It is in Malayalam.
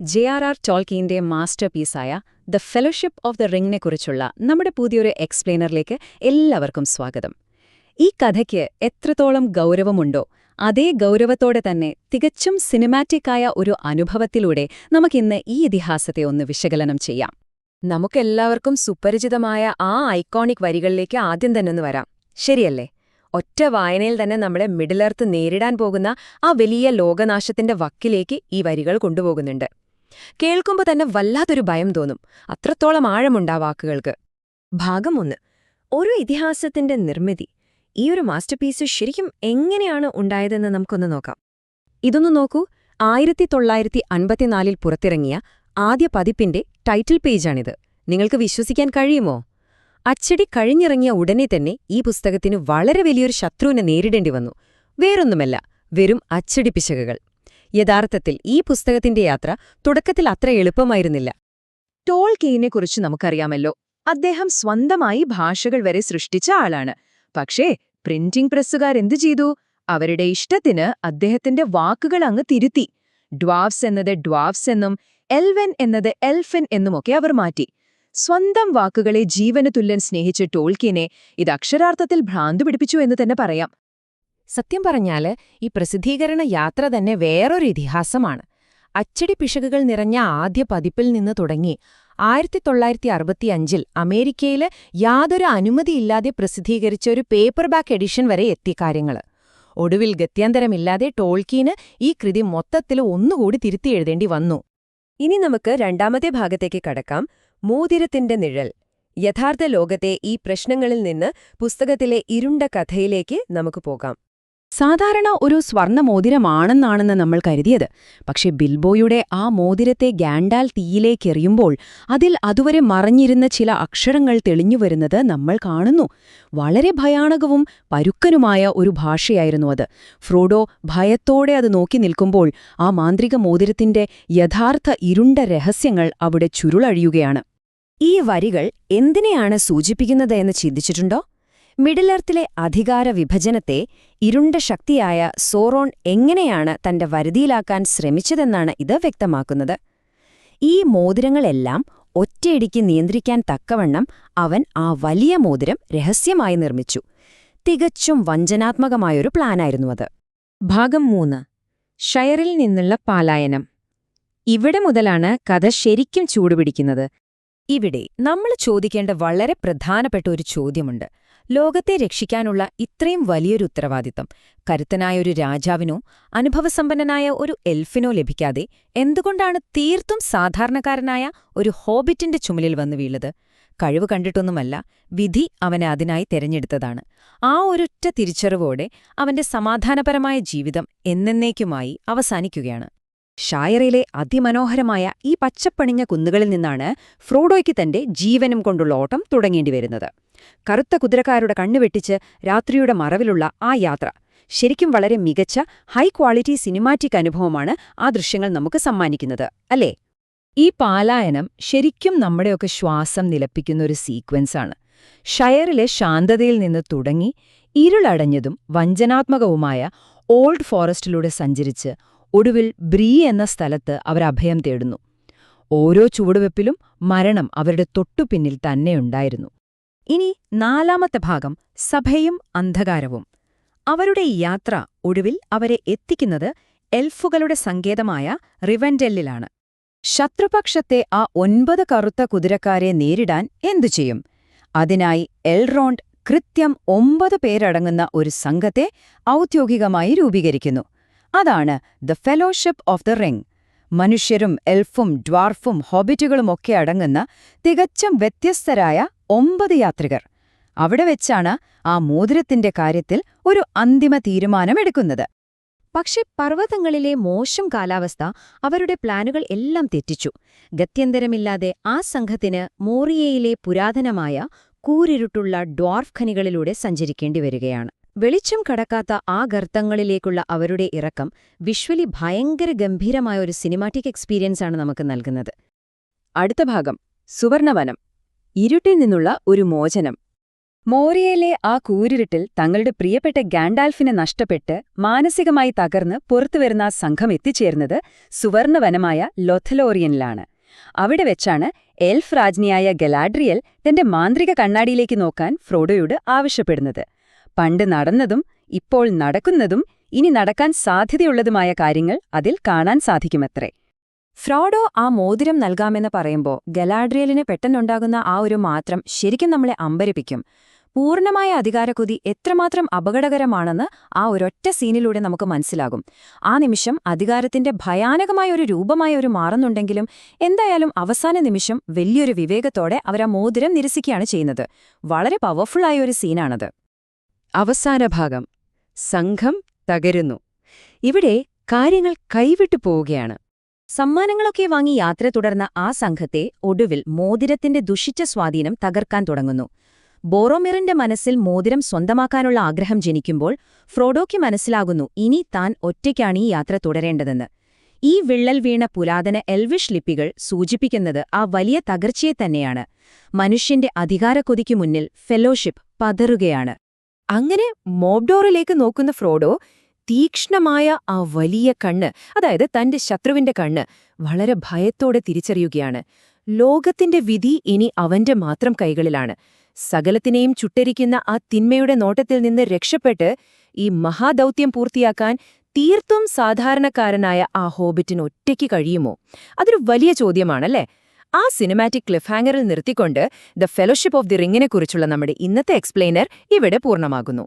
ജെ.ആർ.ആർ. ടോൾക്കീന്റെ മാസ്റ്റർ പീസായ ദ ഫെലോഷിപ്പ് ഓഫ് ദ റിംഗിനെക്കുറിച്ചുള്ള നമ്മുടെ പുതിയൊരു എക്സ്പ്ലെയിനറിലേക്ക് എല്ലാവർക്കും സ്വാഗതം. ഈ കഥയ്ക്ക് എത്രത്തോളം ഗൗരവമുണ്ടോ അതേ ഗൗരവത്തോടെ തന്നെ തികച്ചും സിനിമാറ്റിക്കായ ഒരു അനുഭവത്തിലൂടെ നമുക്കിന്ന് ഈ ഇതിഹാസത്തെ ഒന്ന് വിശകലനം ചെയ്യാം. നമുക്കെല്ലാവർക്കും സുപരിചിതമായ ആ ഐക്കോണിക് വരികളിലേക്ക് ആദ്യം തന്നെ ഒന്ന് വരാം, ശരിയല്ലേ? ഒറ്റ വായനയിൽ തന്നെ നമ്മളെ മിഡിൽ എർത്ത് നേരിടാൻ പോകുന്ന ആ വലിയ ലോകനാശത്തിന്റെ വക്കിലേക്ക് ഈ വരികൾ കൊണ്ടുപോകുന്നുണ്ട്. കേൾക്കുമ്പോൾ തന്നെ വല്ലാത്തൊരു ഭയം തോന്നും, അത്രത്തോളം ആഴമുണ്ടാ വാക്കുകൾക്ക്. ഭാഗം 1. ഒരു ഇതിഹാസത്തിന്റെ നിർമ്മിതി. ഈ ഒരു മാസ്റ്റർപീസ് ശരിക്കും എങ്ങനെയാണ് ഉണ്ടായതെന്ന് നമുക്കൊന്ന് നോക്കാം. ഇതൊന്നു നോക്കൂ. 1954 പുറത്തിറങ്ങിയ ആദ്യ പതിപ്പിന്റെ ടൈറ്റിൽ പേജാണിത്. നിങ്ങൾക്ക് വിശ്വസിക്കാൻ കഴിയുമോ? അച്ചടി കഴിഞ്ഞിറങ്ങിയ ഉടനെ തന്നെ ഈ പുസ്തകത്തിന് വളരെ വലിയൊരു ശത്രുവിനെ നേരിടേണ്ടി വന്നു. വേറൊന്നുമല്ല, വെറും അച്ചടി പിശകുകൾ. യഥാർത്ഥത്തിൽ ഈ പുസ്തകത്തിന്റെ യാത്ര തുടക്കത്തിൽ അത്ര എളുപ്പമായിരുന്നില്ല. ടോൾക്കീനെക്കുറിച്ച് നമുക്കറിയാമല്ലോ. അദ്ദേഹം സ്വന്തമായി ഭാഷകൾ വരെ സൃഷ്ടിച്ച ആളാണ്. പക്ഷേ പ്രിന്റിംഗ് പ്രസ്സുകാരെന്തു ചെയ്തു? അവരുടെ ഇഷ്ടത്തിന് അദ്ദേഹത്തിന്റെ വാക്കുകൾ അങ്ങ് തിരുത്തി. ഡ്വാർഫ്സ് എന്നത് ഡ്വാർഫ്സ് എന്നും എൽവൻ എന്നത് എൽഫൻ എന്നുമൊക്കെ അവർ മാറ്റി. സ്വന്തം വാക്കുകളെ ജീവന് തുല്യൻ സ്നേഹിച്ച ടോൾക്കീനെ ഇത് അക്ഷരാർത്ഥത്തിൽ ഭ്രാന്തു പിടിപ്പിച്ചു എന്ന് തന്നെ പറയാം. സത്യം പറഞ്ഞാല് ഈ പ്രസിദ്ധീകരണ യാത്ര തന്നെ വേറൊരു ഇതിഹാസമാണ്. അച്ചടി പിശകുകൾ നിറഞ്ഞ ആദ്യ പതിപ്പിൽ നിന്ന് തുടങ്ങി 1965 അമേരിക്കയില് യാതൊരു അനുമതിയില്ലാതെ പ്രസിദ്ധീകരിച്ച ഒരു പേപ്പർ ബാക്ക് എഡിഷൻ വരെ എത്തി കാര്യങ്ങള്. ഒടുവിൽ ഗത്യന്തരമില്ലാതെ ടോൾക്കീന് ഈ കൃതി മൊത്തത്തിൽ ഒന്നുകൂടി തിരുത്തി എഴുതേണ്ടി വന്നു. ഇനി നമുക്ക് രണ്ടാമത്തെ ഭാഗത്തേക്ക് കടക്കാം. മോതിരത്തിന്റെ നിഴൽ. യഥാർത്ഥ ലോകത്തെ ഈ പ്രശ്നങ്ങളിൽ നിന്ന് പുസ്തകത്തിലെ ഇരുണ്ട കഥയിലേക്ക് നമുക്ക് പോകാം. സാധാരണ ഒരു സ്വർണ്ണമോതിരമാണെന്നാണെന്ന് നമ്മൾ കരുതിയത്. പക്ഷെ ബിൽബോയുടെ ആ മോതിരത്തെ ഗാൻഡാൽ തീയിലേക്കെറിയുമ്പോൾ അതിൽ അതുവരെ മറഞ്ഞിരുന്ന ചില അക്ഷരങ്ങൾ തെളിഞ്ഞുവരുന്നത് നമ്മൾ കാണുന്നു. വളരെ ഭയാനകവും പരുക്കനുമായ ഒരു ഭാഷയായിരുന്നു അത്. ഫ്രോഡോ ഭയത്തോടെ അത് നോക്കി നിൽക്കുമ്പോൾ ആ മാന്ത്രിക മോതിരത്തിന്റെ യഥാർത്ഥ ഇരുണ്ട രഹസ്യങ്ങൾ അവിടെ ചുരുളഴിയുകയാണ്. ഈ വരികൾ എന്തിനെയാണ് സൂചിപ്പിക്കുന്നത് എന്ന് ചിന്തിച്ചിട്ടുണ്ടോ? മിഡിൽ എർത്തിലെ അധികാര വിഭജനത്തെ ഇരുണ്ട ശക്തിയായ സോറോൺ എങ്ങനെയാണ് തന്റെ വരുതിയിലാക്കാൻ ശ്രമിച്ചതെന്നാണ് ഇത് വ്യക്തമാക്കുന്നത്. ഈ മോതിരങ്ങളെല്ലാം ഒറ്റയടിക്ക് നിയന്ത്രിക്കാൻ തക്കവണ്ണം അവൻ ആ വലിയ മോതിരം രഹസ്യമായി നിർമ്മിച്ചു. തികച്ചും വഞ്ചനാത്മകമായൊരു പ്ലാനായിരുന്നു അത്. ഭാഗം 3. ഷയറിൽ നിന്നുള്ള പലായനം. ഇവിടെ മുതലാണ് കഥ ശരിക്കും ചൂടുപിടിക്കുന്നത്. ഇവിടെ നമ്മൾ ചോദിക്കേണ്ട വളരെ പ്രധാനപ്പെട്ട ഒരു ചോദ്യമുണ്ട്. ലോകത്തെ രക്ഷിക്കാനുള്ള ഇത്രയും വലിയൊരു ഉത്തരവാദിത്തം കരുത്തനായൊരു രാജാവിനോ അനുഭവസമ്പന്നനായ ഒരു എൽഫിനോ ലഭിക്കാതെ എന്തുകൊണ്ടാണ് തീർത്തും സാധാരണക്കാരനായ ഒരു ഹോബിറ്റിന്റെ ചുമലിൽ വന്നു വീണത്? കഴിവ് കണ്ടിട്ടൊന്നുമല്ല, വിധി അവനെ അതിനായി തെരഞ്ഞെടുത്തതാണ്. ആ ഒരൊറ്റ തിരിച്ചറിവോടെ അവന്റെ സമാധാനപരമായ ജീവിതം എന്നേക്കുമായി അവസാനിക്കുകയാണ്. ഷായറിലെ അതിമനോഹരമായ ഈ പച്ചപ്പണിഞ്ഞ കുന്നുകളിൽ നിന്നാണ് ഫ്രോഡോയ്ക്ക് തന്റെ ജീവനും കൊണ്ടുള്ള ഓട്ടം തുടങ്ങേണ്ടി വരുന്നത്. കറുത്ത കുതിരക്കാരുടെ കണ്ണുവെട്ടിച്ച് രാത്രിയുടെ മറവിലുള്ള ആ യാത്ര ശരിക്കും വളരെ മികച്ച ഹൈ ക്വാളിറ്റി സിനിമാറ്റിക് അനുഭവമാണ് ആ ദൃശ്യങ്ങൾ നമുക്ക് സമ്മാനിക്കുന്നത്, അല്ലേ? ഈ പലായനം ശരിക്കും നമ്മുടെയൊക്കെ ശ്വാസം നിലപ്പിക്കുന്നൊരു സീക്വൻസാണ്. ഷയറിലെ ശാന്തതയിൽ നിന്ന് തുടങ്ങി ഇരുളടഞ്ഞതും വഞ്ചനാത്മകവുമായ ഓൾഡ് ഫോറസ്റ്റിലൂടെ സഞ്ചരിച്ച് ഒടുവിൽ ബ്രീ എന്ന സ്ഥലത്ത് അവരഭയം തേടുന്നു. ഓരോ ചുവടുവെപ്പിലും മരണം അവരുടെ തൊട്ടുപിന്നിൽ തന്നെയുണ്ടായിരുന്നു. ഇനി നാലാമത്തെ ഭാഗം, സഭയും അന്ധകാരവും. അവരുടെ ഈ യാത്ര ഒടുവിൽ അവരെ എത്തിക്കുന്നത് എൽഫുകളുടെ സങ്കേതമായ റിവൻഡെല്ലിലാണ്. ശത്രുപക്ഷത്തെ ആ 9 കറുത്ത കുതിരക്കാരെ നേരിടാൻ എന്തു ചെയ്യും? അതിനായി എൽറോണ്ട് കൃത്യം 9 പേരടങ്ങുന്ന ഒരു സംഘത്തെ ഔദ്യോഗികമായി രൂപീകരിക്കുന്നു. അതാണ് the fellowship of the ring. മനുഷ്യരും എൽഫും ഡ്വാർഫും ഹോബിറ്റുകളുമൊക്കെ അടങ്ങുന്ന തികച്ചും വ്യത്യസ്തരായ 9 യാത്രികർ. അവിടെ വെച്ചാണ് ആ മോതിരത്തിന്റെ കാര്യത്തിൽ ഒരു അന്തിമ തീരുമാനമെടുക്കുന്നത്. പക്ഷെ പർവ്വതങ്ങളിലെ മോശം കാലാവസ്ഥ അവരുടെ പ്ലാനുകൾ എല്ലാം തെറ്റിച്ചു. ഗത്യന്തരമില്ലാതെ ആ സംഘത്തിന് മോറിയയിലെ പുരാതനമായ കൂരിരുട്ടുള്ള ഡ്വാർഫ് ഖനികളിലൂടെ സഞ്ചരിക്കേണ്ടി വരികയാണ്. വെളിച്ചം കടക്കാത്ത ആ ഗർത്തങ്ങളിലേക്കുള്ള അവരുടെ ഇറക്കം വിഷ്വലി ഭയങ്കര ഗംഭീരമായ ഒരു സിനിമാറ്റിക് എക്സ്പീരിയൻസാണ് നമുക്ക് നൽകുന്നത്. അടുത്ത ഭാഗം, സുവർണവനം. ഇരുട്ടിൽ നിന്നുള്ള ഒരു മോചനം. മോറിയയിലെ ആ കൂരിരുട്ടിൽ തങ്ങളുടെ പ്രിയപ്പെട്ട ഗാൻഡാൽഫിനെ നഷ്ടപ്പെട്ട് മാനസികമായി തകർന്ന് പുറത്തുവരുന്ന ആ സംഘം എത്തിച്ചേർന്നത് സുവർണവനമായ ലൊഥലോറിയനിലാണ്. അവിടെ വെച്ചാണ് എൽഫ് രാജ്ഞിയായ ഗലാഡ്രിയൽ തന്റെ മാന്ത്രിക കണ്ണാടിയിലേക്ക് നോക്കാൻ ഫ്രോഡോയോട് ആവശ്യപ്പെടുന്നത്. പണ്ട് നടന്നതും ഇപ്പോൾ നടക്കുന്നതും ഇനി നടക്കാൻ സാധ്യതയുള്ളതുമായ കാര്യങ്ങൾ അതിൽ കാണാൻ സാധിക്കുമത്രേ. ഫ്രോഡോ ആ മോതിരം നൽകാമെന്ന് പറയുമ്പോൾ ഗലാഡ്രിയലിന് പെട്ടെന്നുണ്ടാകുന്ന ആ ഒരു മാറ്റം ശരിക്കും നമ്മളെ അമ്പരിപ്പിക്കും. പൂർണ്ണമായ അധികാരക്കൊതി എത്രമാത്രം അപകടകരമാണെന്ന് ആ ഒരൊറ്റ സീനിലൂടെ നമുക്ക് മനസ്സിലാകും. ആ നിമിഷം അധികാരത്തിന്റെ ഭയാനകമായ ഒരു രൂപമായ ഒരു മാറുന്നുണ്ടെങ്കിലും എന്തായാലും അവസാന നിമിഷം വലിയൊരു വിവേകത്തോടെ അവരാ മോതിരം നിരസിക്കുകയാണ് ചെയ്യുന്നത്. വളരെ പവർഫുള്ളായ ഒരു സീനാണത്. അവസാന ഭാഗം. സംഘം തകരുന്നു. ഇവിടെ കാര്യങ്ങൾ കൈവിട്ടു പോവുകയാണ്. സമ്മാനങ്ങളൊക്കെ വാങ്ങി യാത്ര തുടർന്ന ആ സംഘത്തെ ഒടുവിൽ മോതിരത്തിന്റെ ദുഷിച്ച സ്വാധീനം തകർക്കാൻ തുടങ്ങുന്നു. ബോറോമിറിന്റെ മനസ്സിൽ മോതിരം സ്വന്തമാക്കാനുള്ള ആഗ്രഹം ജനിക്കുമ്പോൾ ഫ്രോഡോയ്ക്ക് മനസ്സിലാകുന്നു ഇനി താൻ ഒറ്റയ്ക്കാണ് ഈ യാത്ര തുടരേണ്ടതെന്ന്. ഈ വിള്ളൽ വീണ പുരാതന എൽവിഷ് ലിപികൾ സൂചിപ്പിക്കുന്നത് ആ വലിയ തകർച്ചയെ തന്നെയാണ്. മനുഷ്യന്റെ അധികാരക്കൊതിക്കു മുന്നിൽ ഫെലോഷിപ്പ് പതറുകയാണ്. അങ്ങനെ മോബ്ഡോറിലേക്ക് നോക്കുന്ന ഫ്രോഡോ തീക്ഷ്ണമായ ആ വലിയ കണ്ണ്, അതായത് തന്റെ ശത്രുവിന്റെ കണ്ണ്, വളരെ ഭയത്തോടെ തിരിച്ചറിയുകയാണ്. ലോകത്തിന്റെ വിധി ഇനി അവന്റെ മാത്രം കൈകളിലാണ്. സകലത്തിനെയും ചുട്ടരിക്കുന്ന ആ തിന്മയുടെ നോട്ടത്തിൽ നിന്ന് രക്ഷപ്പെട്ട് ഈ മഹാദൗത്യം പൂർത്തിയാക്കാൻ തീർത്തും സാധാരണക്കാരനായ ആ ഹോബിറ്റിന് ഒറ്റയ്ക്ക് കഴിയുമോ? അതൊരു വലിയ ചോദ്യമാണല്ലേ? ആ സിനിമാറ്റിക് ക്ലിഫ് ഹാങ്ങറിൽ നിർത്തിക്കൊണ്ട് ദ ഫെലോഷിപ്പ് ഓഫ് ദി റിങ്ങിനെക്കുറിച്ചുള്ള നമ്മുടെ ഇന്നത്തെ എക്സ്പ്ലെയിനർ ഇവിടെ പൂർണ്ണമാകുന്നു.